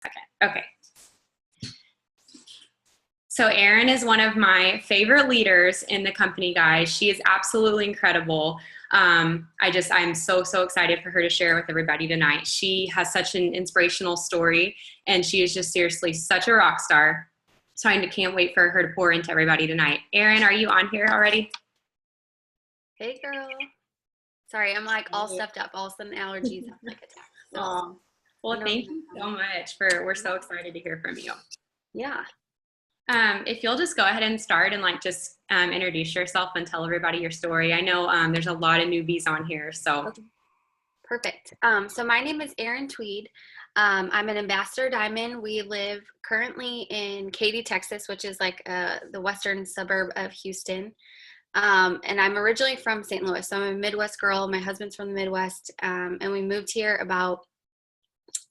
Okay. So Erin is one of my favorite leaders in the company, guys. She is absolutely incredible. I'm so excited for her to share with everybody tonight. She has such an inspirational story, and she is just seriously such a rock star. So I can't wait for her to pour into everybody tonight. Erin, are you on here already? Hey, girl. Sorry, I'm like all stuffed up. All of a sudden, allergies have like attacked. So, well, thank you so much. We're so excited to hear from you. Yeah. If you'll just go ahead and start and just introduce yourself and tell everybody your story. I know there's a lot of newbies on here, so. Okay. Perfect. So my name is Erin Tweed. I'm an Ambassador Diamond. We live currently in Katy, Texas, which is like the western suburb of Houston. And I'm originally from St. Louis, so I'm a Midwest girl. My husband's from the Midwest, and we moved here about,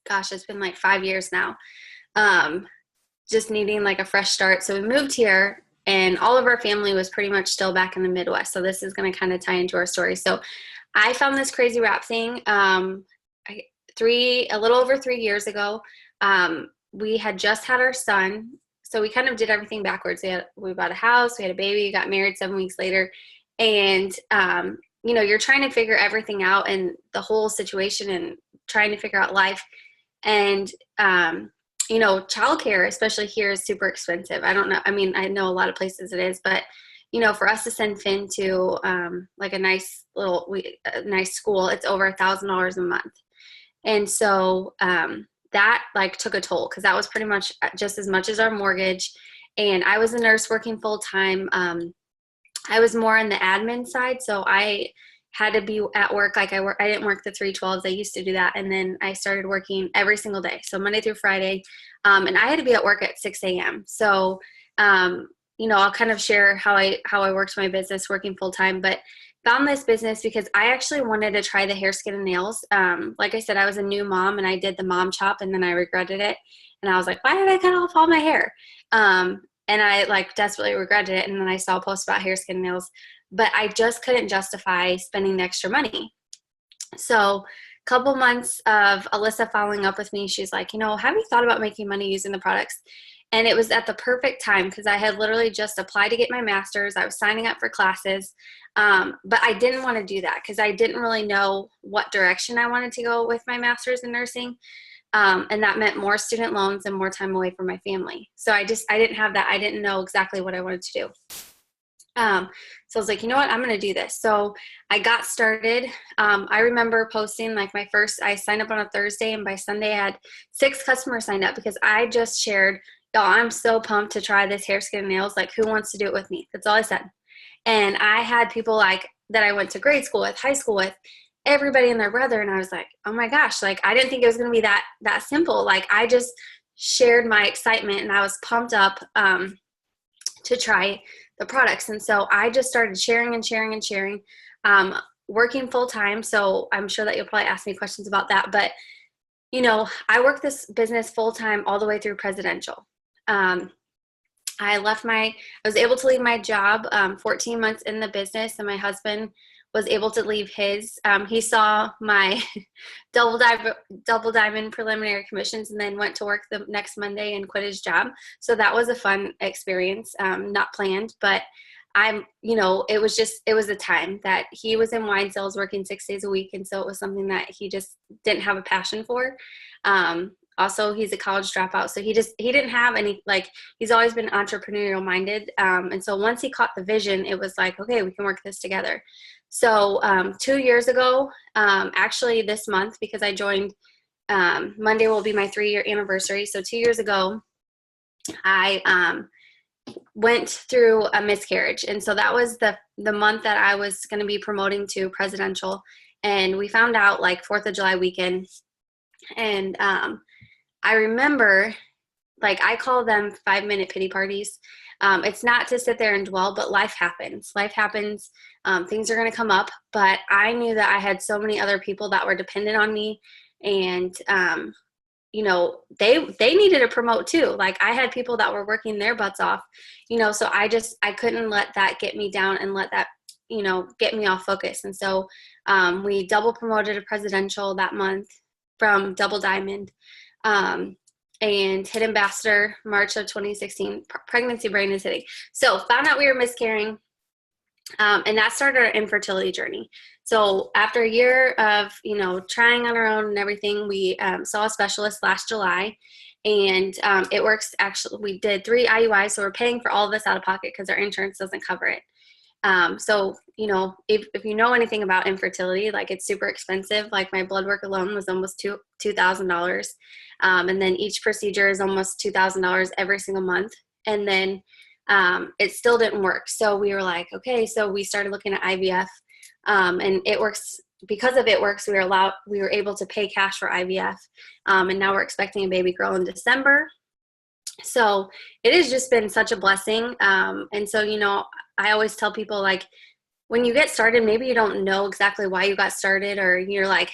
gosh, it's been like 5 years now. Just needing like a fresh start. So we moved here, and all of our family was pretty much still back in the Midwest. So this is going to kind of tie into our story. So I found this crazy wrap thing a little over 3 years ago. We had just had our son. So we kind of did everything backwards. We bought a house, we had a baby, got married 7 weeks later. And, you're trying to figure everything out and the whole situation and trying to figure out life. And, childcare, especially here, is super expensive. I don't know. I mean, I know a lot of places it is, but, for us to send Finn to like a nice school, it's over $1,000 a month. And so that took a toll, because that was pretty much just as much as our mortgage. And I was a nurse working full time. I was more on the admin side, so I had to be at work. I didn't work the 312s. I used to do that, and then I started working every single day, so Monday through Friday. And I had to be at work at 6 a.m. So I'll kind of share how I worked my business working full time, but found this business because I actually wanted to try the hair, skin, and nails. Like I said, I was a new mom, and I did the mom chop, and then I regretted it. And I was like, why did I cut off all my hair? And I desperately regretted it. And then I saw a post about hair, skin, and nails, but I just couldn't justify spending the extra money. So a couple months of Alyssa following up with me, she's like, have you thought about making money using the products? And it was at the perfect time, because I had literally just applied to get my master's. I was signing up for classes, but I didn't want to do that because I didn't really know what direction I wanted to go with my master's in nursing. And that meant more student loans and more time away from my family. So I didn't have that. I didn't know exactly what I wanted to do. So I was like, you know what, I'm going to do this. So I got started. I remember posting I signed up on a Thursday, and by Sunday I had 6 customers signed up, because I just shared, y'all, I'm so pumped to try this hair, skin, and nails. Who wants to do it with me? That's all I said. And I had people that I went to grade school with, high school with, everybody and their brother. And I was like, oh my gosh, I didn't think it was going to be that simple. I just shared my excitement, and I was pumped up to try the products. And so I just started sharing and sharing and sharing, working full time. So I'm sure that you'll probably ask me questions about that. But, I worked this business full time all the way through presidential. I was able to leave my job 14 months in the business, and my husband was able to leave his. He saw my double diamond preliminary commissions, and then went to work the next Monday and quit his job. So that was a fun experience, not planned, but it was a time that he was in wine sales working 6 days a week. And so it was something that he just didn't have a passion for. Also, he's a college dropout, so he didn't have any, he's always been entrepreneurial minded. And so once he caught the vision, it was like, okay, we can work this together. So 2 years ago, actually this month, because I joined, Monday will be my 3-year anniversary. So 2 years ago, I went through a miscarriage. And so that was the month that I was going to be promoting to presidential. And we found out 4th of July weekend. And I remember, I call them 5-minute pity parties. It's not to sit there and dwell, but life happens. Things are going to come up. But I knew that I had so many other people that were dependent on me. And, they needed to promote too. I had people that were working their butts off, so I couldn't let that get me down and let that, get me off focus. And so we double promoted a presidential that month from double diamond. and hit ambassador March of 2016. Pregnancy brain is hitting. So found out we were miscarrying. And that started our infertility journey. So after a year of, trying on our own and everything, we saw a specialist last July, and it works. Actually, we did 3 IUIs, so we're paying for all of this out of pocket because our insurance doesn't cover it. So, if you know anything about infertility, like it's super expensive. Like my blood work alone was almost $2,000. And then each procedure is almost $2,000 every single month. And then it still didn't work. So we were like, okay, so we started looking at IVF, and it works. Because of it works, we were able to pay cash for IVF. And now we're expecting a baby girl in December. So it has just been such a blessing. And so, I always tell people, like, when you get started, maybe you don't know exactly why you got started, or you're like,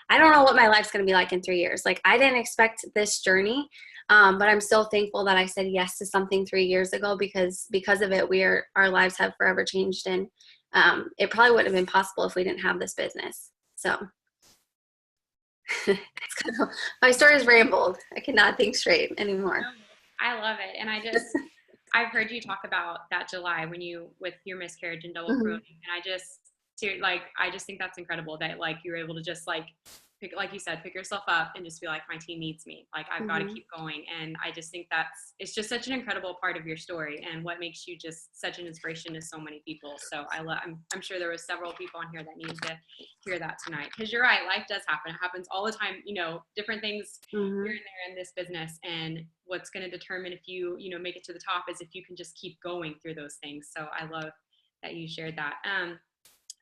I don't know what my life's going to be like in 3 years. Like, I didn't expect this journey. But I'm so thankful that I said yes to something 3 years ago, because of it, our lives have forever changed. And it probably wouldn't have been possible if we didn't have this business. So my story is rambled. I cannot think straight anymore. I love it. And I've heard you talk about that July with your miscarriage and double pruning. And I just think that's incredible that like you were able to just like like you said, pick yourself up and just be like, my team needs me. Like, I've got to keep going. And I just think it's just such an incredible part of your story and what makes you just such an inspiration to so many people. So I'm sure there was several people on here that needed to hear that tonight. Cause you're right. Life does happen. It happens all the time, different things here and there in this business. And what's going to determine if you make it to the top is if you can just keep going through those things. So I love that you shared that.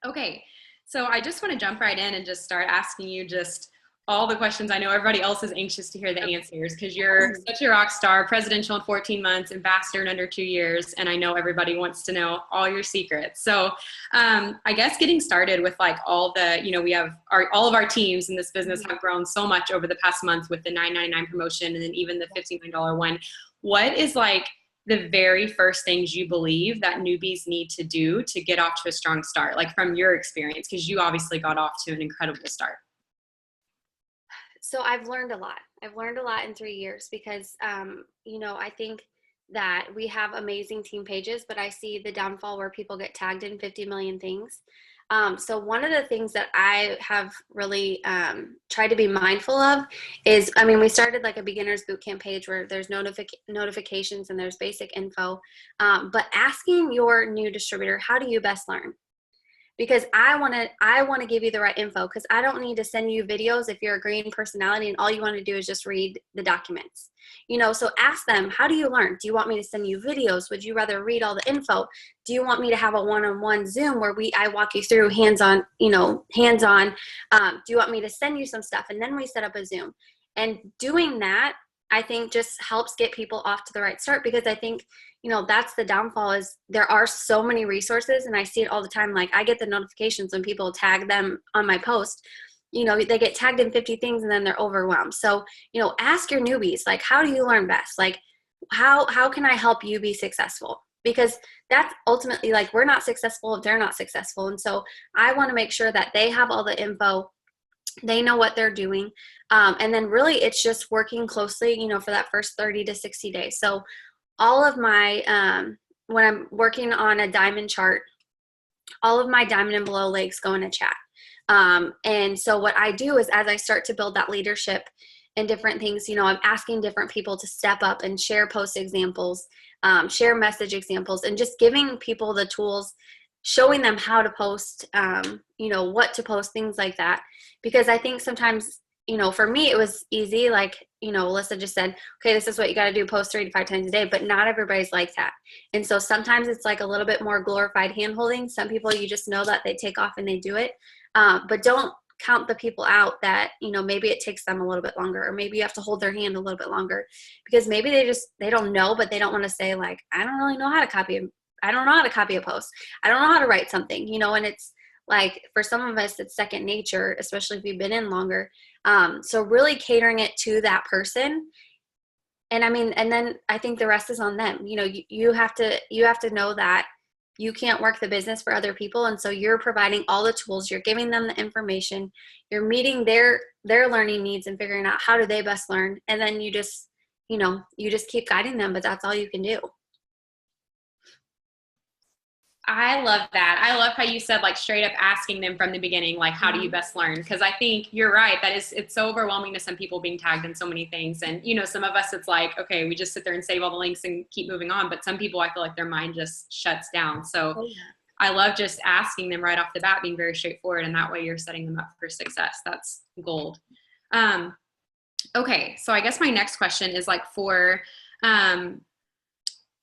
Okay. So I just want to jump right in and just start asking you just all the questions. I know everybody else is anxious to hear the answers because you're such a rock star, presidential in 14 months, ambassador in under 2 years. And I know everybody wants to know all your secrets. So I guess getting started with like all the, we have all of our teams in this business have grown so much over the past month with the $9.99 promotion and then even the $15 one. What is like the very first things you believe that newbies need to do to get off to a strong start, like from your experience, because you obviously got off to an incredible start? So I've learned a lot. I've learned a lot in 3 years because, I think that we have amazing team pages, but I see the downfall where people get tagged in 50 million things. So one of the things that I have really tried to be mindful of is, we started like a beginner's bootcamp page where there's notifications and there's basic info, but asking your new distributor, how do you best learn? Because I want to give you the right info, because I don't need to send you videos if you're a green personality and all you want to do is just read the documents. So ask them, how do you learn? Do you want me to send you videos? Would you rather read all the info? Do you want me to have a one-on-one Zoom where I walk you through hands-on? Do you want me to send you some stuff and then we set up a Zoom? And doing that, I think, just helps get people off to the right start, because I think, that's the downfall is there are so many resources, and I see it all the time. Like, I get the notifications when people tag them on my post, they get tagged in 50 things and then they're overwhelmed. So, ask your newbies, like, how do you learn best? Like, how can I help you be successful? Because that's ultimately, like, we're not successful if they're not successful. And so I want to make sure that they have all the info, they know what they're doing. And then really it's just working closely, for that first 30 to 60 days. So all of my, when I'm working on a diamond chart, all of my diamond and below legs go in a chat. And so what I do is, as I start to build that leadership and different things, I'm asking different people to step up and share post examples, share message examples, and just giving people the tools, showing them how to post, what to post, things like that. Because I think sometimes, for me, it was easy. Like, Alyssa just said, okay, this is what you got to do, post 3 to 5 times a day, but not everybody's like that. And so sometimes it's like a little bit more glorified hand-holding. Some people, you just know that they take off and they do it. But don't count the people out that, maybe it takes them a little bit longer, or maybe you have to hold their hand a little bit longer, because maybe they don't know, but they don't want to say, like, I don't really know how to copy. I don't know how to copy a post. I don't know how to write something, and it's like, for some of us, it's second nature, especially if you've been in longer. So really catering it to that person. And and then I think the rest is on them. You have to know that you can't work the business for other people. And so you're providing all the tools, you're giving them the information, you're meeting their learning needs and figuring out how do they best learn. And then you just, you just keep guiding them, but that's all you can do. I love that. I love how you said, like, straight up asking them from the beginning, like, how do you best learn? Because I think you're right. It's so overwhelming to some people being tagged in so many things. And, some of us, it's like, okay, we just sit there and save all the links and keep moving on. But some people, I feel like their mind just shuts down. So I love just asking them right off the bat, being very straightforward. And that way you're setting them up for success. That's gold. Okay. So I guess my next question is, like, for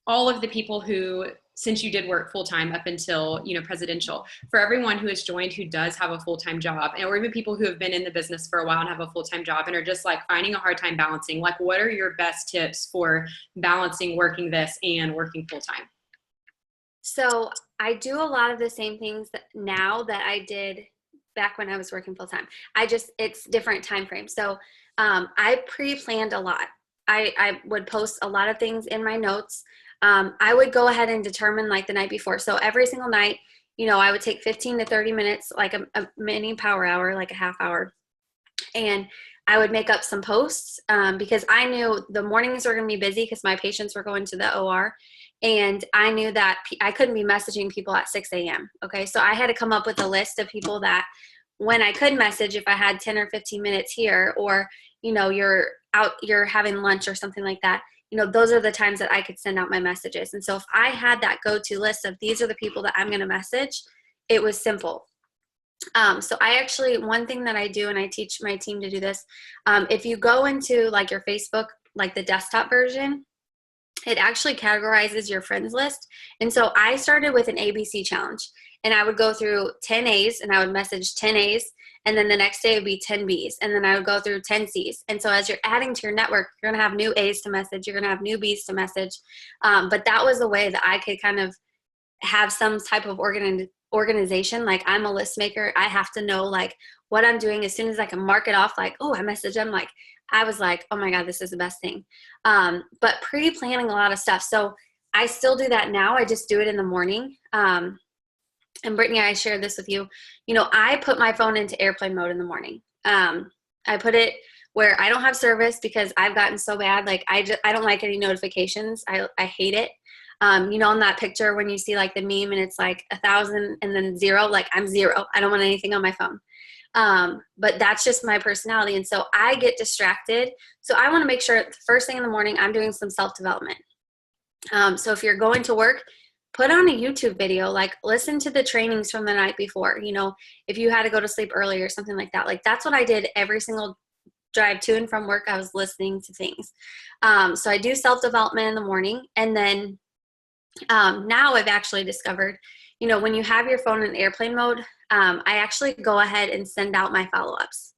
all of the people who, since you did work full-time up until, presidential, for everyone who has joined who does have a full-time job, or even people who have been in the business for a while and have a full-time job and are just like finding a hard time balancing, like, what are your best tips for balancing working this and working full-time? So I do a lot of the same things now that I did back when I was working full-time. It's different time frames. So I pre-planned a lot. I would post a lot of things in my notes. I would go ahead and determine, like, the night before. So every single night, I would take 15 to 30 minutes, like a mini power hour, like a half hour. And I would make up some posts because I knew the mornings were going to be busy because my patients were going to the OR. And I knew that I couldn't be messaging people at 6 a.m. Okay. So I had to come up with a list of people that when I could message, if I had 10 or 15 minutes here, or, you're having lunch or something like that, those are the times that I could send out my messages. And so if I had that go-to list of these are the people that I'm going to message, it was simple. So one thing that I do, and I teach my team to do this, if you go into, like, your Facebook, like the desktop version, it actually categorizes your friends list. And so I started with an ABC challenge, and I would go through 10 A's and I would message 10 A's. And then the next day would be 10 B's. And then I would go through 10 C's. And so as you're adding to your network, you're going to have new A's to message. You're going to have new B's to message. But that was a way that I could kind of have some type of organization. Like, I'm a list maker. I have to know, like, what I'm doing as soon as I can mark it off. Like, oh, I message them. Like, I was like, oh my God, this is the best thing. But pre-planning a lot of stuff. So I still do that now. I just do it in the morning. And Brittany, I shared this with you. I put my phone into airplane mode in the morning. I put it where I don't have service because I've gotten so bad. Like, I don't like any notifications. I hate it. On that picture when you see, like, the meme and it's like 1,000 and then 0, like, I'm 0. I don't want anything on my phone. But that's just my personality. And so I get distracted. So I want to make sure the first thing in the morning, I'm doing some self-development. So if you're going to work, put on a YouTube video, like, listen to the trainings from the night before, if you had to go to sleep early or something like that. Like, that's what I did every single drive to and from work. I was listening to things. So I do self-development in the morning. And then now I've actually discovered, when you have your phone in airplane mode, I actually go ahead and send out my follow-ups.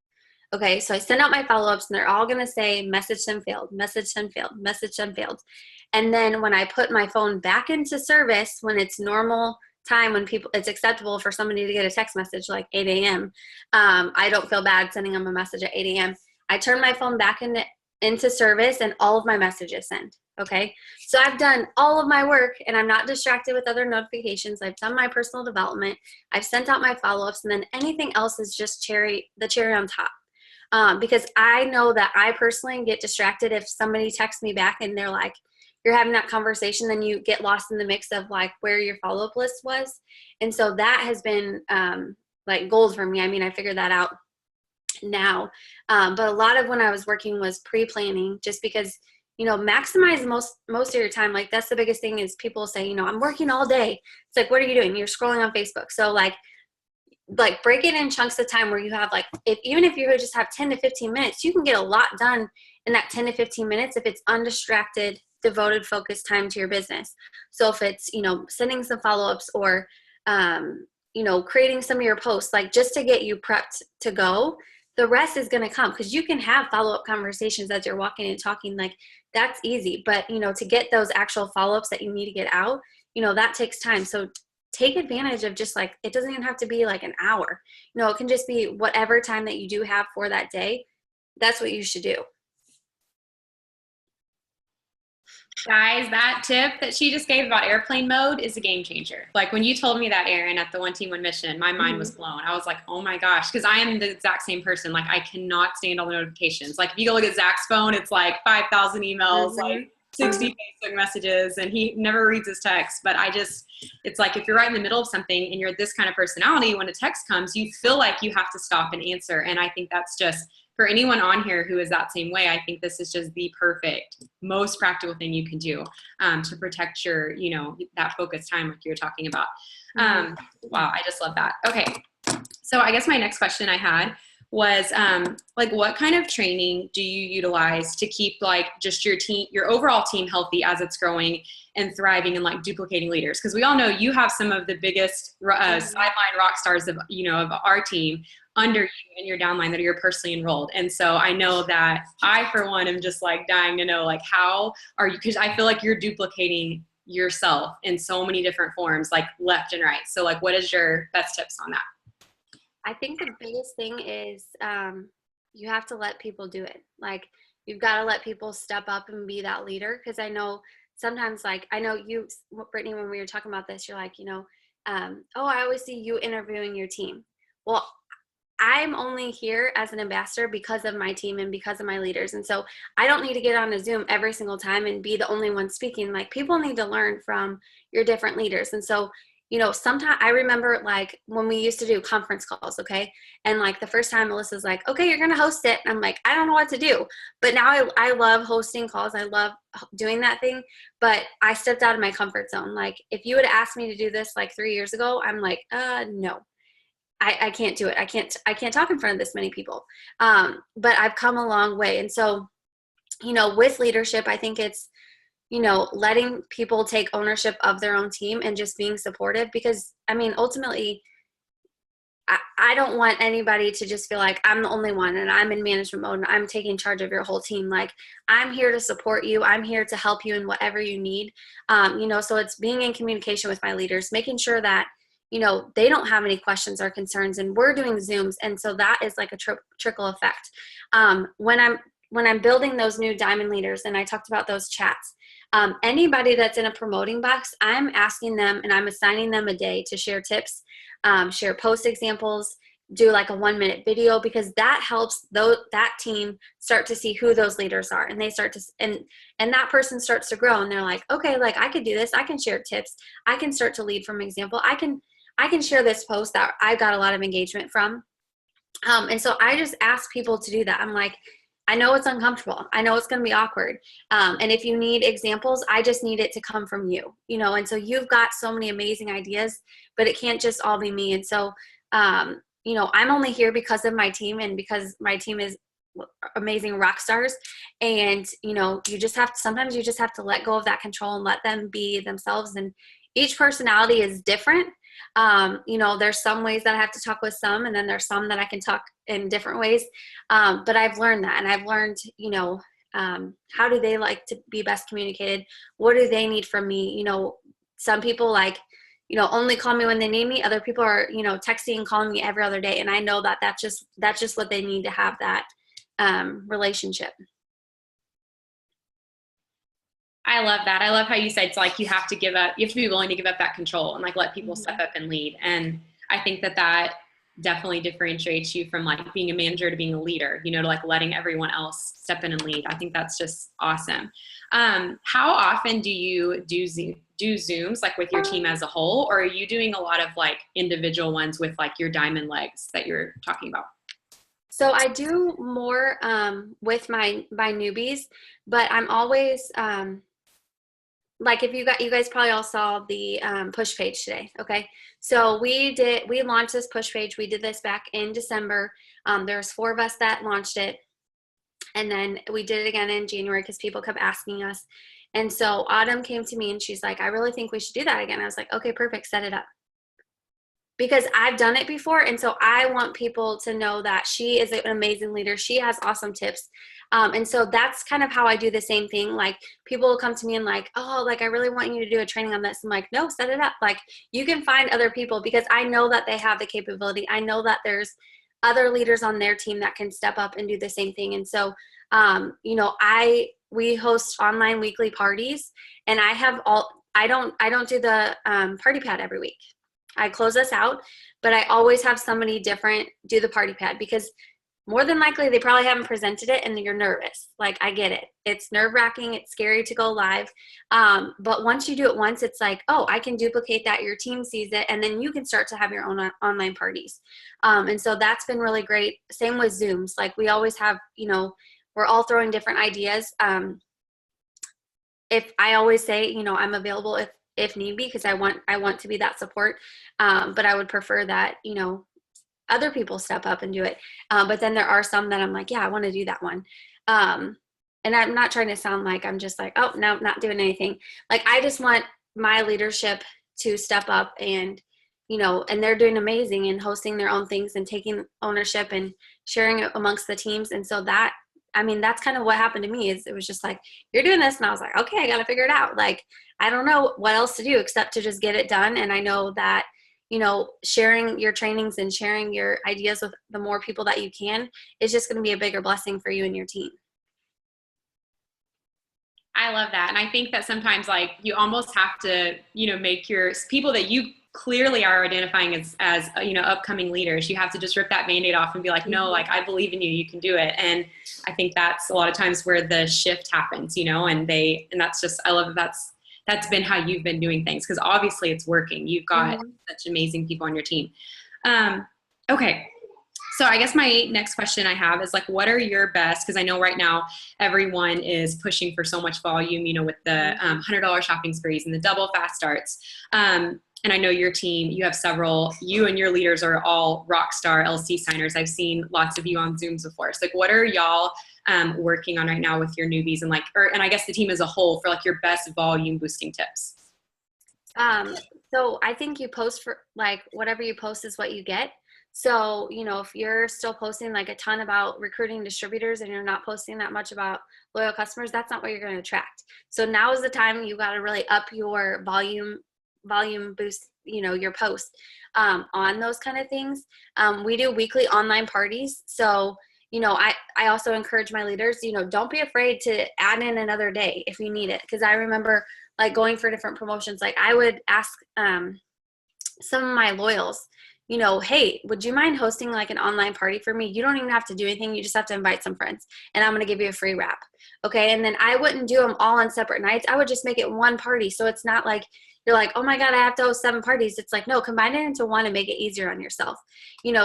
Okay, so I send out my follow-ups and they're all going to say message them failed, message them failed, message them failed. And then when I put my phone back into service, when it's normal time, when it's acceptable for somebody to get a text message like 8 a.m., I don't feel bad sending them a message at 8 a.m. I turn my phone back into service and all of my messages send. Okay, so I've done all of my work and I'm not distracted with other notifications. I've done my personal development. I've sent out my follow-ups, and then anything else is just the cherry on top. Because I know that I personally get distracted if somebody texts me back and they're like, you're having that conversation, then you get lost in the mix of, like, where your follow-up list was. And so that has been like gold for me. I mean, I figured that out now. But a lot of when I was working was pre-planning, just because, maximize most of your time. Like, that's the biggest thing is people say, I'm working all day. It's like, what are you doing? You're scrolling on Facebook. So like break it in chunks of time where you have, like, even if you just have 10 to 15 minutes, you can get a lot done in that 10 to 15 minutes if it's undistracted, devoted, focused time to your business. So if it's, sending some follow-ups or, creating some of your posts, like, just to get you prepped to go, the rest is going to come, because you can have follow-up conversations as you're walking and talking. Like, that's easy. But, to get those actual follow-ups that you need to get out, that takes time. So take advantage of just, like, it doesn't even have to be like an hour. It can just be whatever time that you do have for that day. That's what you should do. Guys, that tip that she just gave about airplane mode is a game changer. Like when you told me that, Erin, at the One Team One Mission, my mind was blown. I was like, oh my gosh, because I am the exact same person. Like I cannot stand all the notifications. Like if you go look at Zach's phone, it's like 5,000 emails, like 60 Facebook messages, and he never reads his text. But it's like if you're right in the middle of something and you're this kind of personality, when a text comes, you feel like you have to stop and answer. And I think that's just, for anyone on here who is that same way, I think this is just the perfect, most practical thing you can do to protect your, that focused time like you were talking about. Wow, I just love that. Okay, so I guess my next question I had was like, what kind of training do you utilize to keep like just your overall team healthy as it's growing and thriving and like duplicating leaders? Because we all know you have some of the biggest sideline rock stars of our team under you and your downline that are personally enrolled. And so I know that I, for one, am just like dying to know, like, how are you, because I feel like you're duplicating yourself in so many different forms, like left and right. So like, what is your best tips on that? I think the biggest thing is you have to let people do it. Like you've got to let people step up and be that leader. Because I know sometimes, like I know you, Brittany, when we were talking about this, you're like, oh, I always see you interviewing your team. Well, I'm only here as an ambassador because of my team and because of my leaders. And so I don't need to get on a Zoom every single time and be the only one speaking. Like people need to learn from your different leaders. And so, sometimes I remember like when we used to do conference calls, okay? And like the first time Melissa's like, okay, you're going to host it. And I'm like, I don't know what to do. But now I love hosting calls. I love doing that thing. But I stepped out of my comfort zone. Like if you would have asked me to do this like 3 years ago, I'm like, no. I can't do it. I can't talk in front of this many people. But I've come a long way. And so, with leadership, I think it's, letting people take ownership of their own team and just being supportive, because I mean, ultimately, I don't want anybody to just feel like I'm the only one and I'm in management mode and I'm taking charge of your whole team. Like I'm here to support you. I'm here to help you in whatever you need. So it's being in communication with my leaders, making sure that they don't have any questions or concerns, and we're doing Zooms. And so that is like a trickle effect. When I'm building those new diamond leaders, and I talked about those chats, anybody that's in a promoting box, I'm asking them and I'm assigning them a day to share tips, share post examples, do like a 1-minute video, because that helps that team start to see who those leaders are, and they start to, and that person starts to grow, and they're like, okay, like I could do this. I can share tips. I can start to lead from example. I can share this post that I got a lot of engagement from. And so I just ask people to do that. I'm like, I know it's uncomfortable. I know it's going to be awkward. And if you need examples, I just need it to come from you, and so you've got so many amazing ideas, but it can't just all be me. And so, I'm only here because of my team and because my team is amazing rock stars. And, sometimes you just have to let go of that control and let them be themselves. And each personality is different. There's some ways that I have to talk with some, and then there's some that I can talk in different ways. But I've learned that, and I've learned, how do they like to be best communicated? What do they need from me? Some people like, only call me when they need me. Other people are, texting and calling me every other day. And I know that that's just what they need to have that relationship. I love that. I love how you said it's like you have to be willing to give up that control and like let people step up and lead. And I think that definitely differentiates you from like being a manager to being a leader, to like letting everyone else step in and lead. I think that's just awesome. How often do you do Zooms like with your team as a whole, or are you doing a lot of like individual ones with like your diamond legs that you're talking about? So I do more with my newbies, but I'm always like if you guys probably all saw the push page today. Okay. So we launched this push page. We did this back in December. There's 4 of us that launched it. And then we did it again in January because people kept asking us. And so Autumn came to me and she's like, I really think we should do that again. I was like, okay, perfect. Set it up. Because I've done it before. And so I want people to know that she is an amazing leader. She has awesome tips. And so that's kind of how I do the same thing. Like people will come to me and like, oh, like I really want you to do a training on this. I'm like, no, set it up. Like you can find other people, because I know that they have the capability. I know that there's other leaders on their team that can step up and do the same thing. And so, we host online weekly parties, and I don't do the party pad every week. I close us out, but I always have somebody different do the party pad, because more than likely they probably haven't presented it and you're nervous. Like, I get it. It's nerve-wracking. It's scary to go live. But once you do it once, it's like, oh, I can duplicate that. Your team sees it, and then you can start to have your own online parties. And so that's been really great. Same with Zooms. Like, we always have, we're all throwing different ideas. If I always say, I'm available if need be, because I want to be that support. But I would prefer that, other people step up and do it. But then there are some that I'm like, yeah, I want to do that one. And I'm not trying to sound like I'm just like, oh, no, not doing anything. Like, I just want my leadership to step up and, and they're doing amazing and hosting their own things and taking ownership and sharing it amongst the teams. And so that's kind of what happened to me. Is it was just like, you're doing this. And I was like, okay, I got to figure it out. Like, I don't know what else to do except to just get it done. And I know that, sharing your trainings and sharing your ideas with the more people that you can is just going to be a bigger blessing for you and your team. I love that. And I think that sometimes, like, you almost have to, make your people that you clearly are identifying as upcoming leaders, you have to just rip that Band-Aid off and be like, no, like, I believe in you, you can do it. And I think that's a lot of times where the shift happens, and that's just, I love that that's been how you've been doing things, because obviously it's working. You've got such amazing people on your team. Okay. So I guess my next question I have is, like, what are your best, because I know right now everyone is pushing for so much volume, with the $100 shopping sprees and the double fast starts. And I know your team, you have several, you and your leaders are all rock star LC signers. I've seen lots of you on Zooms before. So, like, what are y'all working on right now with your newbies, and and I guess the team as a whole, for, like, your best volume boosting tips? So I think you post for, like, whatever you post is what you get. So, if you're still posting like a ton about recruiting distributors and you're not posting that much about loyal customers, that's not what you're going to attract. So now is the time you got to really up your volume boost, your post on those kind of things. We do weekly online parties. So, I also encourage my leaders, don't be afraid to add in another day if you need it. Because I remember, like, going for different promotions, like, I would ask some of my loyals, hey, would you mind hosting, like, an online party for me? You don't even have to do anything. You just have to invite some friends, and I'm going to give you a free wrap. Okay. And then I wouldn't do them all on separate nights. I would just make it one party. So it's not like you're like, oh my God, I have to host 7 parties. It's like, no, combine it into one and make it easier on yourself.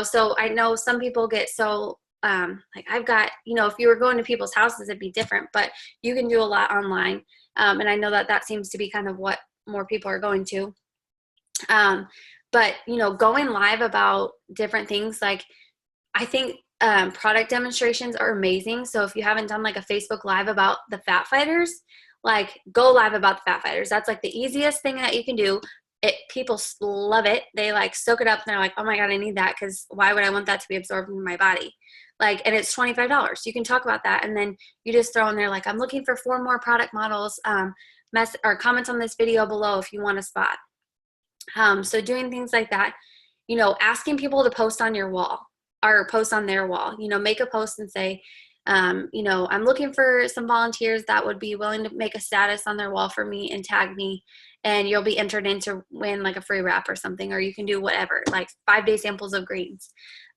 So I know some people get so, like, I've got, if you were going to people's houses, it'd be different, but you can do a lot online. And I know that seems to be kind of what more people are going to. But, going live about different things, like, I think product demonstrations are amazing. So if you haven't done, like, a Facebook Live about the Fat Fighters, like, go live about the Fat Fighters. That's, like, the easiest thing that you can do. People love it. They, like, soak it up and they're like, oh my God, I need that, because why would I want that to be absorbed in my body? Like, and it's $25. You can talk about that. And then you just throw in there, like, I'm looking for 4 more product models, or comment on this video below if you want a spot. So doing things like that, asking people to post on your wall or post on their wall, make a post and say, I'm looking for some volunteers that would be willing to make a status on their wall for me and tag me, and you'll be entered in to win, like, a free wrap or something, or you can do whatever, like 5-day samples of greens.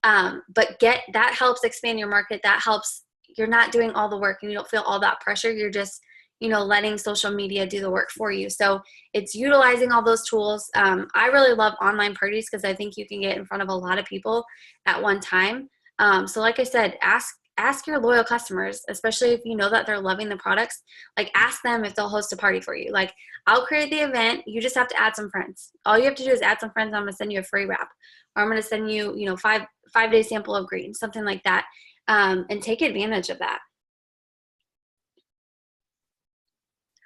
But that helps expand your market. That helps. You're not doing all the work and you don't feel all that pressure. You're just, letting social media do the work for you. So it's utilizing all those tools. I really love online parties because I think you can get in front of a lot of people at one time. So like I said, ask your loyal customers, especially if you know that they're loving the products, like, ask them if they'll host a party for you. Like, I'll create the event. You just have to add some friends. All you have to do is add some friends. I'm going to send you a free wrap, or I'm going to send you, 5-day sample of greens, something like that. And take advantage of that.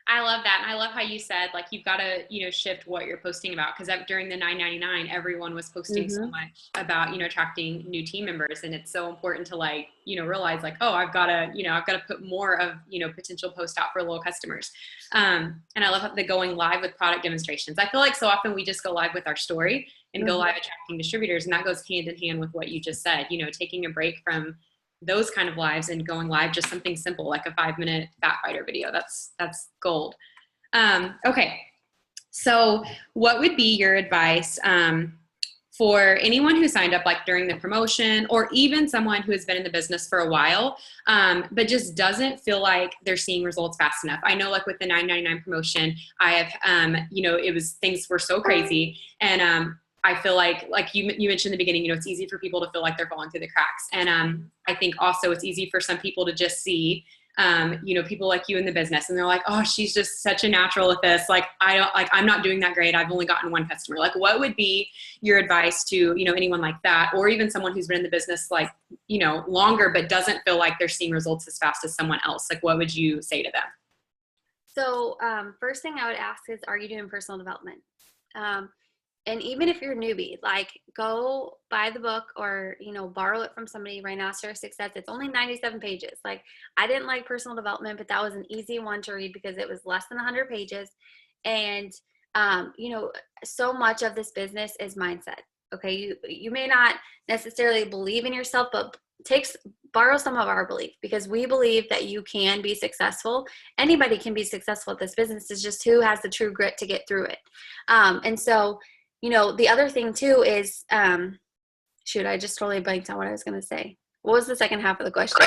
I love that. And I love how you said, like, you've got to, shift what you're posting about. Because during the $9.99, everyone was posting so much about, attracting new team members. And it's so important to, like, realize, like, oh, I've got to put more of, potential post out for loyal customers. And I love the going live with product demonstrations. I feel like so often we just go live with our story and go live attracting distributors. And that goes hand in hand with what you just said, taking a break from those kind of lives and going live, just something simple like a 5-minute fat fighter video. That's gold. Okay. So what would be your advice for anyone who signed up like during the promotion, or even someone who has been in the business for a while, but just doesn't feel like they're seeing results fast enough? I know like with the $9.99 promotion, I have, things were so crazy. And I feel like you mentioned in the beginning, it's easy for people to feel like they're falling through the cracks. And I think also it's easy for some people to just see people like you in the business, and they're like, oh, she's just such a natural at this. I'm not doing that great. I've only gotten one customer. Like, what would be your advice to, anyone like that, or even someone who's been in the business longer, but doesn't feel like they're seeing results as fast as someone else? Like, what would you say to them? So first thing I would ask is, are you doing personal development? And even if you're a newbie, go buy the book or, borrow it from somebody. Right now, Sir Success, it's only 97 pages. I didn't like personal development, but that was an easy one to read because it was less than 100 pages. And, so much of this business is mindset. Okay. You may not necessarily believe in yourself, but borrow some of our belief, because we believe that you can be successful. Anybody can be successful at this business. It's just who has the true grit to get through it. And so, the other thing too is, I just totally blanked on what I was going to say. What was the second half of the question?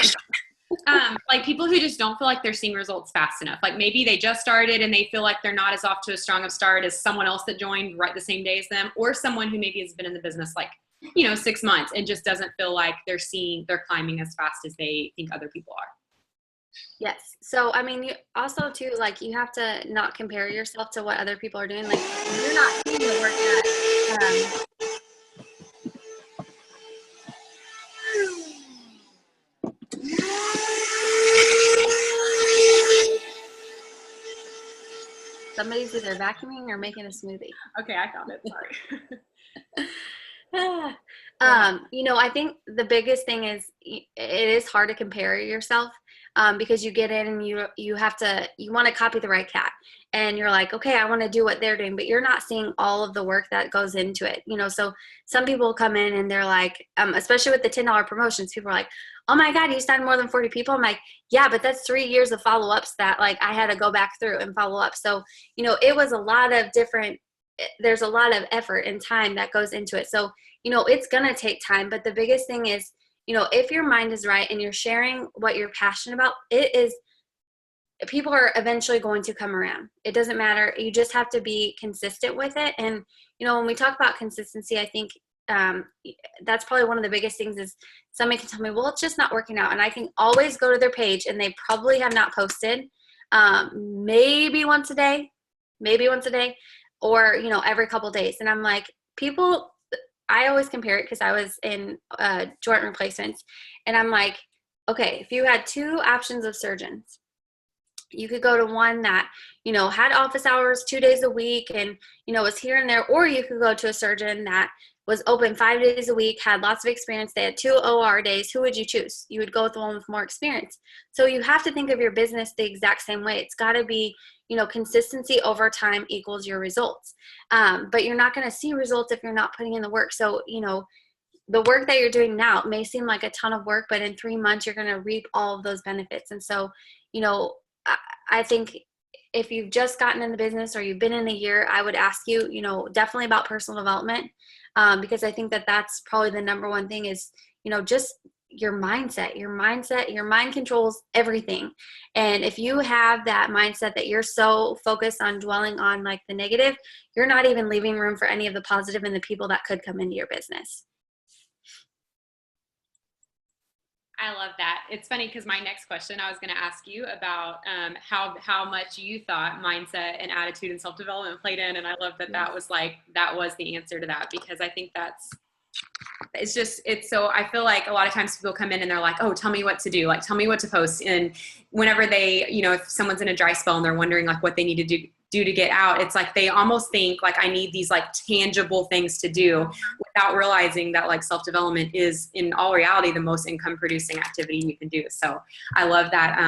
People who just don't feel like they're seeing results fast enough. Like maybe they just started and they feel like they're not as off to a strong of start as someone else that joined right the same day as them, or someone who maybe has been in the business 6 months and just doesn't feel like they're climbing as fast as they think other people are. Yes. So, you also too, you have to not compare yourself to what other people are doing. You're not doing the work that, somebody's either vacuuming or making a smoothie. Okay. I found it. Sorry. I think the biggest thing is it is hard to compare yourself, because you get in and you want to copy the right cat, and you're like, okay, I want to do what they're doing, but you're not seeing all of the work that goes into it. So some people come in and they're like, especially with the $10 promotions, people are like, oh my God, you signed more than 40 people. I'm like, yeah, but that's 3 years of follow-ups that I had to go back through and follow up. So, it was a lot of there's a lot of effort and time that goes into it. So, it's going to take time, but the biggest thing is, if your mind is right and you're sharing what you're passionate about, people are eventually going to come around. It doesn't matter. You just have to be consistent with it. And, when we talk about consistency, I think that's probably one of the biggest things is somebody can tell me, well, it's just not working out. And I can always go to their page and they probably have not posted maybe once a day, or, every couple days. And I'm like, I always compare it because I was in joint replacements, and I'm like, okay, if you had two options of surgeons, you could go to one that, had office hours 2 days a week and, was here and there, or you could go to a surgeon that was open 5 days a week, had lots of experience. They had 2 OR days. Who would you choose? You would go with the one with more experience. So you have to think of your business the exact same way. It's got to be, consistency over time equals your results. But you're not going to see results if you're not putting in the work. So, the work that you're doing now may seem like a ton of work, but in 3 months, you're going to reap all of those benefits. And so, I think if you've just gotten in the business or you've been in a year, I would ask you, definitely about personal development, because I think that that's probably the number one thing is, just your mindset. Your mind controls everything. And if you have that mindset that you're so focused on dwelling on the negative, you're not even leaving room for any of the positive and the people that could come into your business. I love that. It's funny because my next question, I was going to ask you about how much you thought mindset and attitude and self-development played in. And I love that that was the answer to that, because I think I feel like a lot of times people come in and they're like, oh, tell me what to do. Tell me what to post. And whenever they, if someone's in a dry spell and they're wondering what they need to do to get out, it's they almost think I need these tangible things to do, without realizing that self-development is in all reality the most income producing activity you can do. So I love that,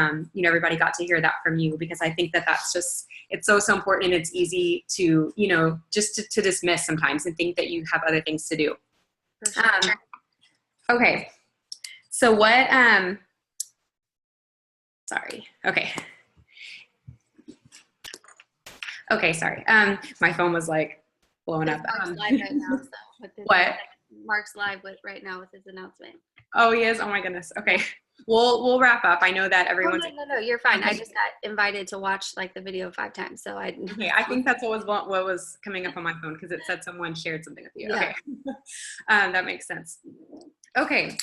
everybody got to hear that from you, because I think that's just, it's so important. And it's easy to, just to dismiss sometimes and think that you have other things to do. For sure. Okay. So what, sorry. Okay. Okay. Sorry. My phone was like blowing up. Mark's live right now. So What? Mark's live right now with his announcement. Oh, he is? Oh my goodness. Okay. We'll wrap up. I know that everyone's. No, you're fine. I just got invited to watch like the video 5 times, so I. Okay, I think that's what was coming up on my phone because it said someone shared something with you. Yeah. Okay, that makes sense. Okay,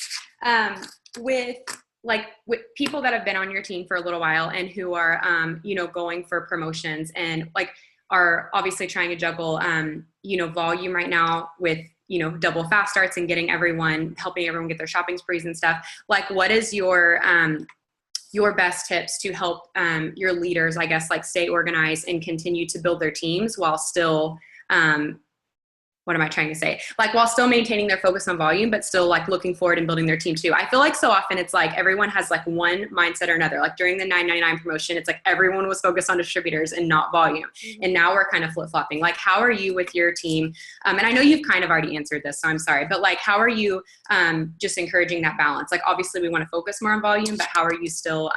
with people that have been on your team for a little while and who are going for promotions and like are obviously trying to juggle volume right now with double fast starts and helping everyone get their shopping sprees and stuff. Like, what is your best tips to help your leaders, I guess, like stay organized and continue to build their teams while still, what am I trying to say? Like while still maintaining their focus on volume, but still like looking forward and building their team too. I feel like so often it's like everyone has like one mindset or another. Like during the $9.99 promotion, it's like everyone was focused on distributors and not volume. Mm-hmm. And now we're kind of flip-flopping. Like, how are you with your team? And I know you've kind of already answered this, so I'm sorry, but like, how are you just encouraging that balance? Like, obviously we want to focus more on volume, but how are you still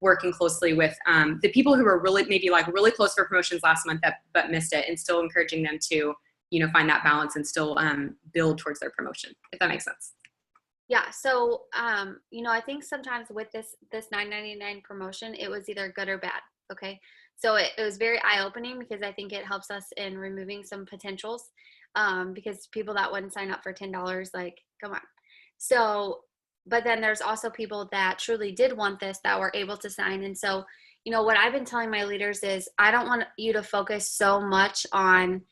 working closely with the people who were really close for promotions last month but missed it, and still encouraging them to find that balance and still build towards their promotion, if that makes sense. Yeah. So, I think sometimes with this $9.99 promotion, it was either good or bad. Okay. So it was very eye-opening because I think it helps us in removing some potentials because people that wouldn't sign up for $10, like, come on. So, but then there's also people that truly did want this that were able to sign. And so, what I've been telling my leaders is I don't want you to focus so much on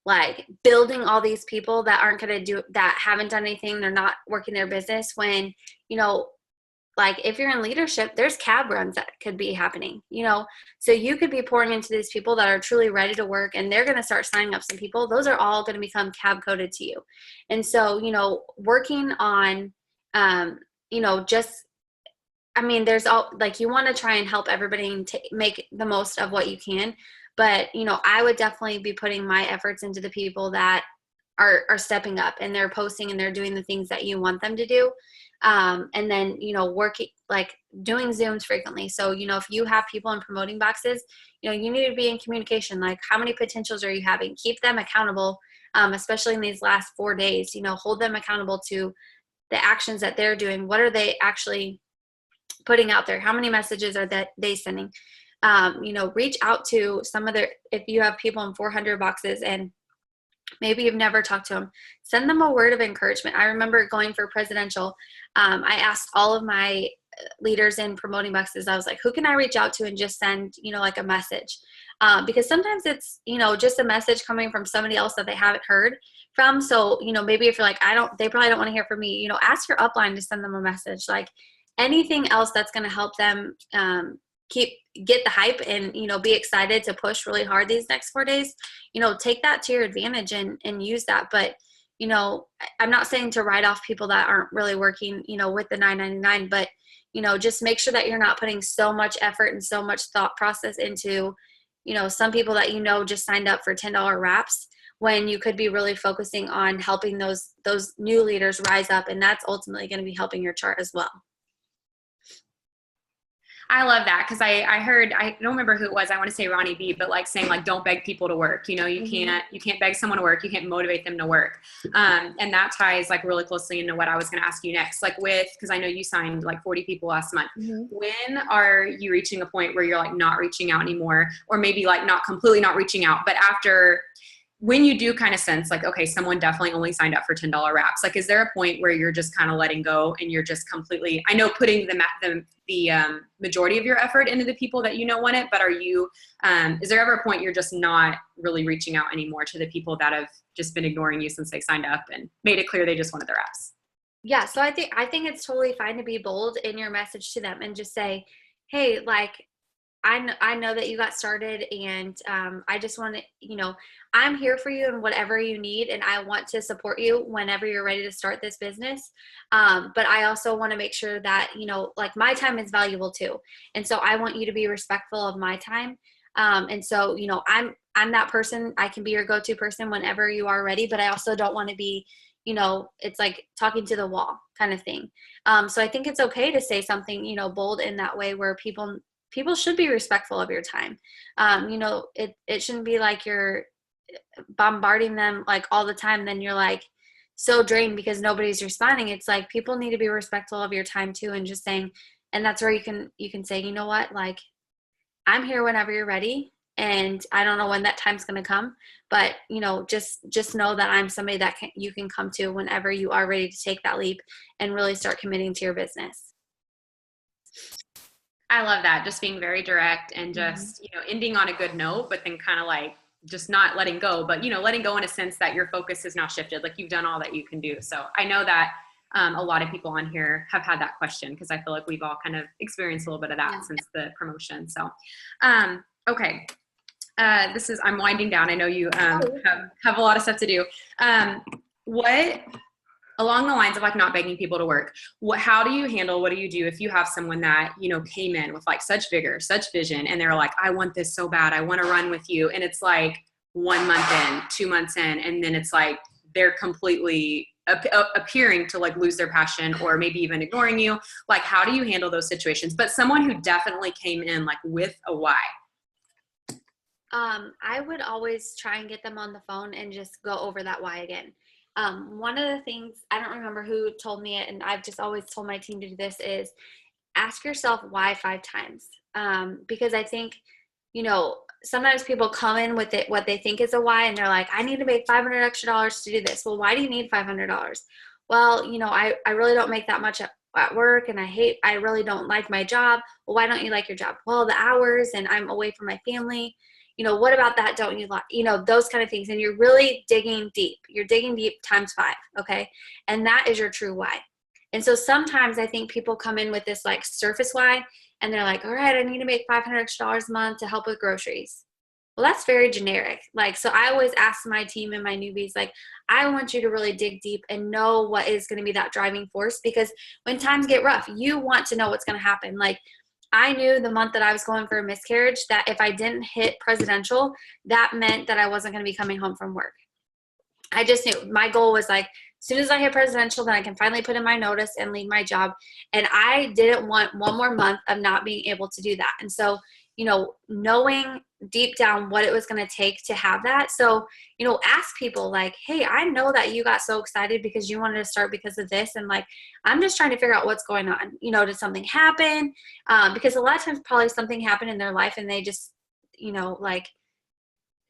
like building all these people that aren't going to do, that haven't done anything. They're not working their business when, like if you're in leadership, there's cab runs that could be happening, so you could be pouring into these people that are truly ready to work and they're going to start signing up some people. Those are all going to become cab coded to you. And so, working on, there's all like, you want to try and help everybody make the most of what you can. But, I would definitely be putting my efforts into the people that are stepping up and they're posting and they're doing the things that you want them to do. And then, working, like doing Zooms frequently. So, if you have people in promoting boxes, you need to be in communication. Like, how many potentials are you having? Keep them accountable, especially in these last 4 days. Hold them accountable to the actions that they're doing. What are they actually putting out there? How many messages are they sending? Reach out to if you have people in 400 boxes and maybe you've never talked to them, send them a word of encouragement. I remember going for presidential. I asked all of my leaders in promoting boxes, I was like, who can I reach out to and just send, like a message? Because sometimes it's, just a message coming from somebody else that they haven't heard from. So, maybe if you're like, they probably don't want to hear from me, ask your upline to send them a message, like anything else that's going to help them, get the hype and, be excited to push really hard these next 4 days, take that to your advantage and use that. But, I'm not saying to write off people that aren't really working, with the $9.99, but, just make sure that you're not putting so much effort and so much thought process into, some people that, just signed up for $10 wraps when you could be really focusing on helping those new leaders rise up. And that's ultimately going to be helping your chart as well. I love that because I heard, I don't remember who it was, I want to say Ronnie B, but like saying like, don't beg people to work. You can't beg someone to work. You can't motivate them to work. And that ties like really closely into what I was going to ask you next. Like because I know you signed like 40 people last month. Mm-hmm. When are you reaching a point where you're like not reaching out anymore, or maybe like not completely not reaching out, but when you do kind of sense like, okay, someone definitely only signed up for $10 wraps, like, is there a point where you're just kind of letting go and you're just completely, I know putting the majority of your effort into the people that want it, but are you, is there ever a point you're just not really reaching out anymore to the people that have just been ignoring you since they signed up and made it clear they just wanted their wraps? Yeah. So I think it's totally fine to be bold in your message to them and just say, hey, like, I know that you got started and I just want to, I'm here for you and whatever you need. And I want to support you whenever you're ready to start this business. But I also want to make sure that, like my time is valuable too. And so I want you to be respectful of my time. And so, I'm that person. I can be your go-to person whenever you are ready, but I also don't want to be, it's like talking to the wall kind of thing. So I think it's okay to say something, bold in that way where people should be respectful of your time. It shouldn't be like you're bombarding them like all the time. Then you're like so drained because nobody's responding. It's like people need to be respectful of your time too, and just saying, and that's where you can say, you know what, like I'm here whenever you're ready. And I don't know when that time's going to come, but just know that I'm somebody that you can come to whenever you are ready to take that leap and really start committing to your business. I love that. Just being very direct and just, ending on a good note, but then kind of like just not letting go, but, letting go in a sense that your focus is now shifted. Like you've done all that you can do. So I know that a lot of people on here have had that question, because I feel like we've all kind of experienced a little bit of that since the promotion. So, okay. I'm winding down. I know you have a lot of stuff to do. What, along the lines of like not begging people to work, how do you handle, what do you do if you have someone that, came in with like such vigor, such vision, and they're like, I want this so bad, I want to run with you. And it's like 1 month in, 2 months in, and then it's like, they're completely appearing to like lose their passion or maybe even ignoring you. Like, how do you handle those situations? But someone who definitely came in like with a why. I would always try and get them on the phone and just go over that why again. One of the things, I don't remember who told me it, and I've just always told my team to do this, is ask yourself why 5 times. Because I think, sometimes people come in with it, what they think is a why, and they're like, I need to make $500 extra to do this. Well, why do you need $500? Well, I really don't make that much at work, and I really don't like my job. Well, why don't you like your job? Well, the hours, and I'm away from my family. What about that? Don't you like, those kind of things. And you're really digging deep. You're digging deep times 5. Okay. And that is your true why. And so sometimes I think people come in with this like surface why, and they're like, all right, I need to make $500 extra a month to help with groceries. Well, that's very generic. Like, so I always ask my team and my newbies, like, I want you to really dig deep and know what is going to be that driving force, because when times get rough, you want to know what's going to happen. Like, I knew the month that I was going for a miscarriage that if I didn't hit presidential, that meant that I wasn't going to be coming home from work. I just knew my goal was like, as soon as I hit presidential, then I can finally put in my notice and leave my job. And I didn't want one more month of not being able to do that. And so, knowing deep down what it was going to take to have that. So, ask people like, hey, I know that you got so excited because you wanted to start because of this. And like, I'm just trying to figure out what's going on. Did something happen? Because a lot of times probably something happened in their life and they just, like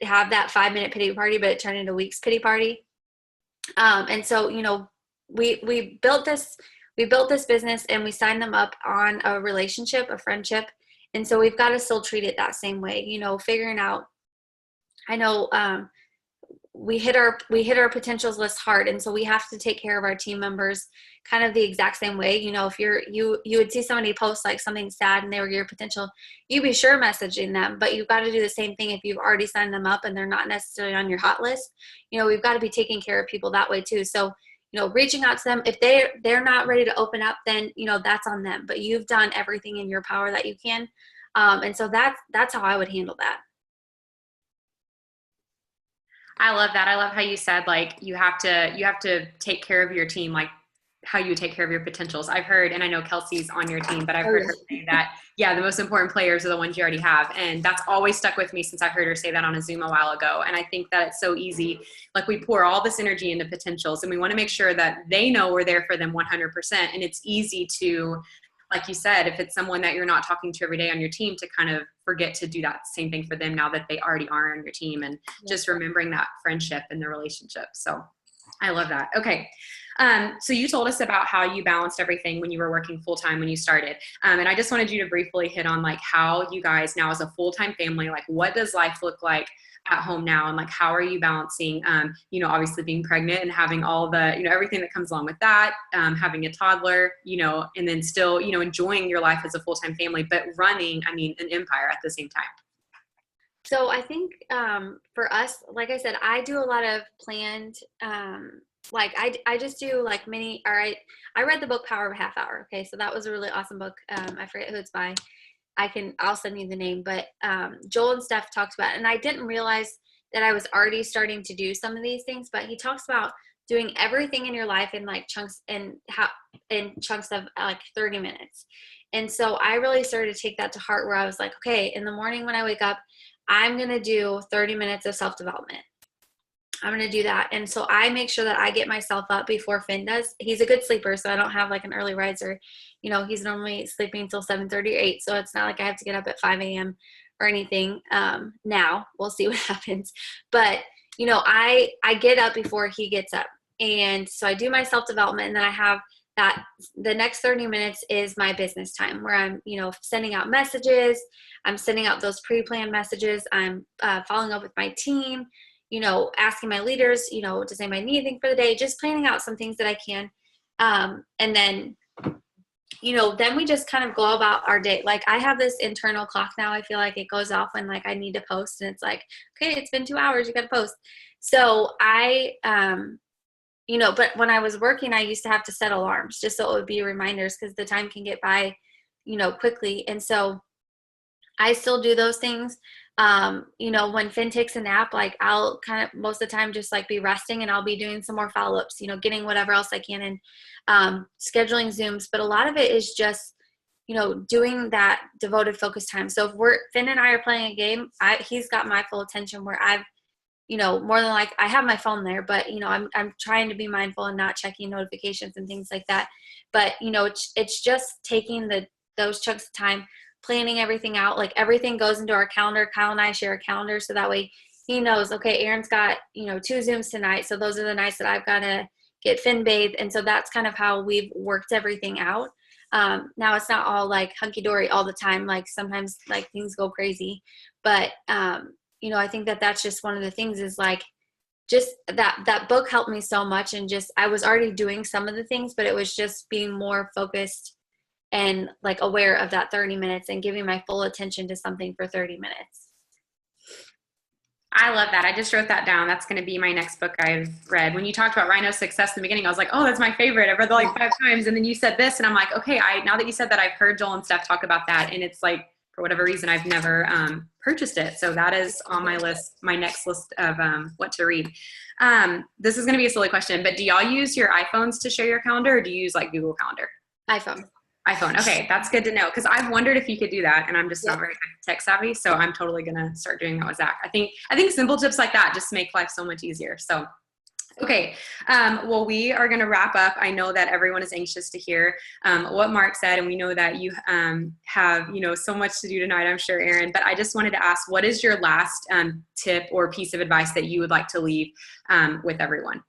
have that 5-minute pity party, but it turned into weeks pity party. And so, we built this business and we signed them up on a relationship, a friendship. And so we've got to still treat it that same way, figuring out, I know, we hit our potentials list hard. And so we have to take care of our team members kind of the exact same way. If you would see somebody post like something sad and they were your potential, you'd be sure messaging them, but you've got to do the same thing if you've already signed them up and they're not necessarily on your hot list. We've got to be taking care of people that way too. So, reaching out to them, if they're not ready to open up, then, that's on them, but you've done everything in your power that you can. And so that's how I would handle that. I love that. I love how you said, like, you have to take care of your team, like how you take care of your potentials. I've heard, and I know Kelsey's on your team, but I've heard her say that, the most important players are the ones you already have. And that's always stuck with me since I heard her say that on a Zoom a while ago. And I think that it's so easy. Like, we pour all this energy into potentials and we want to make sure that they know we're there for them 100%. And it's easy to, like you said, if it's someone that you're not talking to every day on your team, to kind of forget to do that same thing for them now that they already are on your team, and just remembering that friendship and the relationship. So I love that. Okay. So you told us about how you balanced everything when you were working full-time when you started. And I just wanted you to briefly hit on like how you guys now as a full-time family, like what does life look like at home now? And like, how are you balancing, obviously being pregnant and having all the, everything that comes along with that, having a toddler, and then still, enjoying your life as a full-time family, but running, an empire at the same time. So I think for us, like I said, I do a lot of planned, I just do like mini, all right. I read the book Power of a Half Hour. Okay. So that was a really awesome book. I forget who it's by. I'll send you the name, but Joel and Steph talked about it, and I didn't realize that I was already starting to do some of these things, but he talks about doing everything in your life in like chunks in chunks of like 30 minutes. And so I really started to take that to heart, where I was like, okay, in the morning when I wake up, I'm going to do 30 minutes of self-development. I'm going to do that. And so I make sure that I get myself up before Finn does. He's a good sleeper, so I don't have like an early riser. You know, he's normally sleeping until 7:30 or 8, so it's not like I have to get up at 5 a.m. or anything. Now we'll see what happens. But, you know, I get up before he gets up. And so I do my self-development, and then I have that the next 30 minutes is my business time, where I'm, you know, sending out messages. I'm sending out those pre-planned messages. I'm following up with my team, you know, asking my leaders, you know, does anybody need anything for the day? Just planning out some things that I can. And then, you know, then we just kind of go about our day. Like I have this internal clock now. I feel like it goes off when like I need to post, and it's like, okay, it's been 2 hours, you got to post. So you know, but when I was working, I used to have to set alarms just so it would be reminders, because the time can get by, you know, quickly. And so I still do those things. You know, when Finn takes a nap, like I'll kind of most of the time just like be resting, and I'll be doing some more follow-ups, you know, getting whatever else I can, and scheduling Zooms. But a lot of it is just, you know, doing that devoted focus time. So if Finn and I are playing a game, he's got my full attention, where I've, you know, more than like I have my phone there, but, you know, I'm trying to be mindful and not checking notifications and things like that. But, you know, it's just taking those chunks of time, planning everything out. Like everything goes into our calendar. Kyle and I share a calendar, so that way he knows, okay, Erin's got, you know, 2 Zooms tonight, so those are the nights that I've got to get Finn bathed. And so that's kind of how we've worked everything out. Now it's not all like hunky-dory all the time. Like sometimes like things go crazy, but you know, I think that that's just one of the things, is like just that book helped me so much. And just I was already doing some of the things, but it was just being more focused and like aware of that 30 minutes and giving my full attention to something for 30 minutes. I love that. I just wrote that down. That's going to be my next book I've read. When you talked about Rhino success in the beginning, I was like, oh, that's my favorite. I've read that like 5 times. And then you said this, and I'm like, okay, now that you said that, I've heard Joel and Steph talk about that. And it's like, for whatever reason, I've never purchased it. So that is on my list, my next list of what to read. This is going to be a silly question, but do y'all use your iPhones to share your calendar, or do you use like Google Calendar? iPhone. Okay, that's good to know, because I've wondered if you could do that, and I'm just not very tech savvy, so I'm totally gonna start doing that with Zach. I think simple tips like that just make life so much easier. So, okay, well, we are gonna wrap up. I know that everyone is anxious to hear what Mark said, and we know that you have, you know, so much to do tonight, I'm sure, Erin. But I just wanted to ask, what is your last tip or piece of advice that you would like to leave with everyone?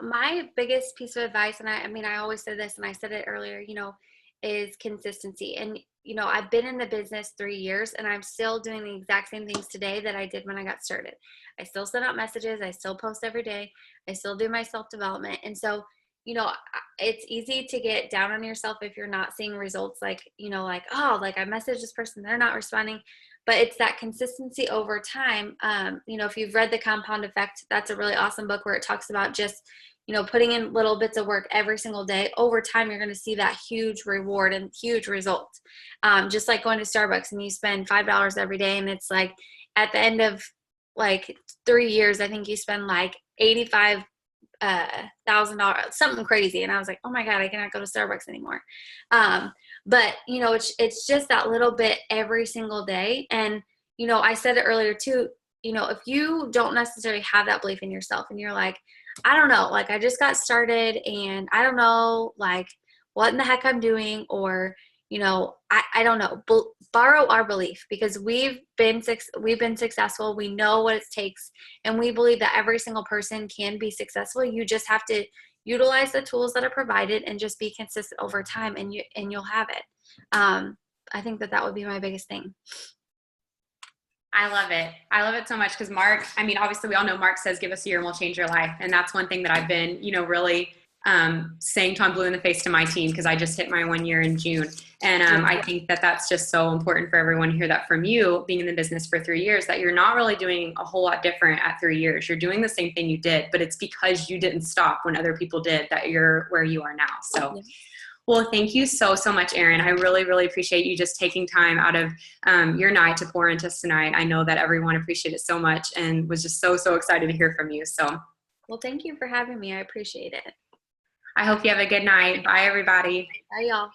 My biggest piece of advice, and I mean, I always said this, and I said it earlier, you know, is consistency. And, you know, I've been in the business 3 years, and I'm still doing the exact same things today that I did when I got started. I still send out messages. I still post every day. I still do my self-development. And so, you know, it's easy to get down on yourself if you're not seeing results, like, you know, like, oh, like I messaged this person, they're not responding. But it's that consistency over time. You know, if you've read The Compound Effect, that's a really awesome book where it talks about just, you know, putting in little bits of work every single day. Over time, you're going to see that huge reward and huge result. Just like going to Starbucks and you spend $5 every day, and it's like at the end of like 3 years, I think you spend like $85,000, something crazy. And I was like, oh my God, I cannot go to Starbucks anymore. But, you know, it's just that little bit every single day. And, you know, I said it earlier too, you know, if you don't necessarily have that belief in yourself, and you're like, I don't know, like I just got started and I don't know, like what in the heck I'm doing, or, you know, I don't know, borrow our belief, because we've been successful. We know what it takes, and we believe that every single person can be successful. You just have to utilize the tools that are provided and just be consistent over time, and you'll have it. I think that would be my biggest thing. I love it. I love it so much, because Mark, I mean, obviously we all know Mark says, give us a year and we'll change your life. And that's one thing that I've been, you know, really saying till I'm blue in the face to my team, because I just hit my 1 year in June. And I think that that's just so important for everyone to hear that from you, being in the business for 3 years, that you're not really doing a whole lot different at 3 years. You're doing the same thing you did, but it's because you didn't stop when other people did that you're where you are now. So well, thank you so much, Erin. I really, really appreciate you just taking time out of your night to pour into us tonight. I know that everyone appreciated it so much and was just so excited to hear from you. So Well, thank you for having me. I appreciate it. I hope you have a good night. Bye, everybody. Bye, y'all.